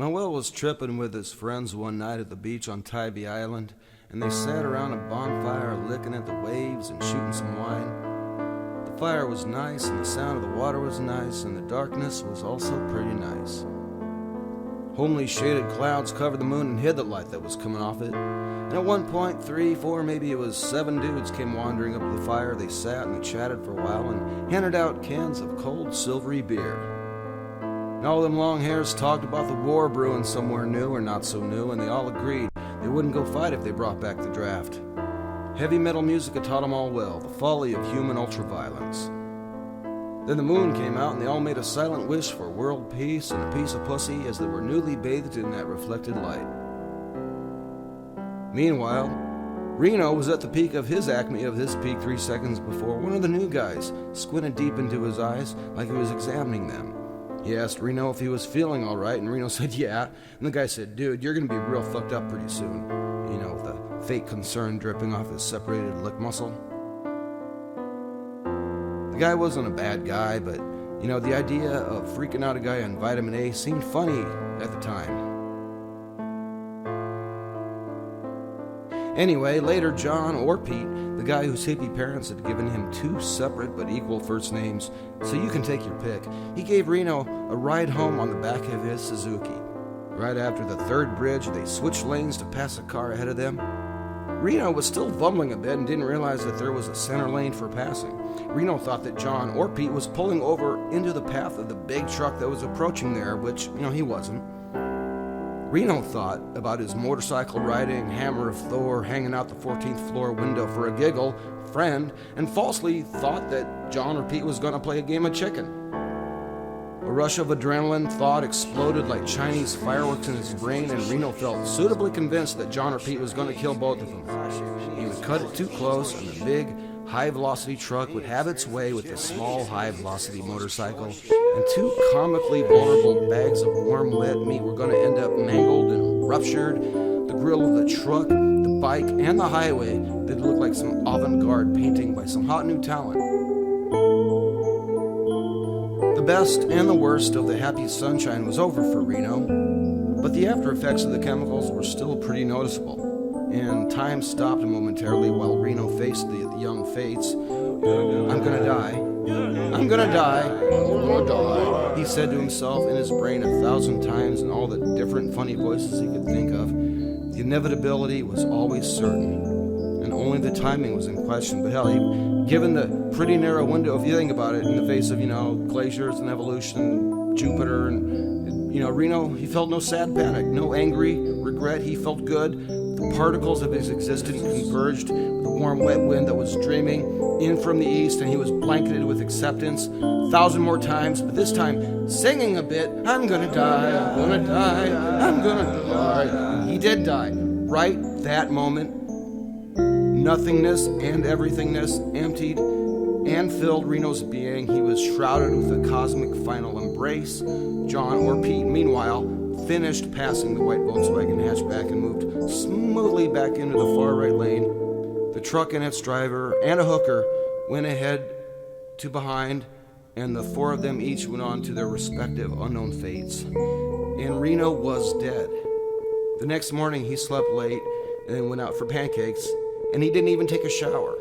Manuel was tripping with his friends one night at the beach on Tybee Island, and they sat around a bonfire licking at the waves and shooting some wine. The fire was nice, and the sound of the water was nice, and the darkness was also pretty nice. Homely shaded clouds covered the moon and hid the light that was coming off it. And at one point, 3, 4, maybe it was 7 dudes came wandering up to the fire. They sat and they chatted for a while and handed out cans of cold, silvery beer. And all them long hairs talked about the war brewing somewhere new or not so new, and they all agreed they wouldn't go fight if they brought back the draft. Heavy metal music had taught them all well, the folly of human ultraviolence. Then the moon came out, and they all made a silent wish for world peace and a piece of pussy as they were newly bathed in that reflected light. Meanwhile, Reno was at the peak of his acme of his peak 3 seconds before one of the new guys squinted deep into his eyes like he was examining them. He asked Reno if he was feeling all right, and Reno said yeah, and the guy said, "Dude, you're going to be real fucked up pretty soon," with the fake concern dripping off his separated lip muscle. The guy wasn't a bad guy, but, the idea of freaking out a guy on vitamin A seemed funny at the time. Anyway, later John, or Pete, the guy whose hippie parents had given him 2 separate but equal first names, so you can take your pick, he gave Reno a ride home on the back of his Suzuki. Right after the 3rd bridge, they switched lanes to pass a car ahead of them. Reno was still fumbling a bit and didn't realize that there was a center lane for passing. Reno thought that John, or Pete, was pulling over into the path of the big truck that was approaching there, which, he wasn't. Reno thought about his motorcycle riding, hammer of Thor hanging out the 14th floor window for a giggle, friend, and falsely thought that John or Pete was going to play a game of chicken. A rush of adrenaline thought exploded like Chinese fireworks in his brain, and Reno felt suitably convinced that John or Pete was going to kill both of them. He would cut it too close, and the big, high-velocity truck would have its way with the small, high-velocity motorcycle, and 2 comically vulnerable bags of warm wet meat were going to end up mangled and ruptured. The grill of the truck, the bike, and the highway that looked like some avant-garde painting by some hot new talent. The best and the worst of the happy sunshine was over for Reno, but the after effects of the chemicals were still pretty noticeable. And time stopped momentarily while Reno faced the young fates. "I'm gonna die. I'm gonna die. I'm gonna die," he said to himself in his brain 1,000 times in all the different funny voices he could think of. The inevitability was always certain, and only the timing was in question. But hell, given the pretty narrow window, if you think about it, in the face of, glaciers and evolution, Jupiter, and, Reno, he felt no sad panic, no angry regret. He felt good. The particles of his existence converged with the warm, wet wind that was streaming in from the east, and he was blanketed with acceptance 1,000 more times, but this time singing a bit, "I'm gonna die, I'm gonna die, I'm gonna die." And he did die. Right that moment, nothingness and everythingness emptied and filled Reno's being. He was shrouded with a cosmic final embrace. John, or Pete, meanwhile, finished passing the white Volkswagen hatchback and moved smoothly back into the far right lane. The truck and its driver and a hooker went ahead to behind, and the 4 of them each went on to their respective unknown fates. And Reno was dead. The next morning he slept late and then went out for pancakes, and he didn't even take a shower.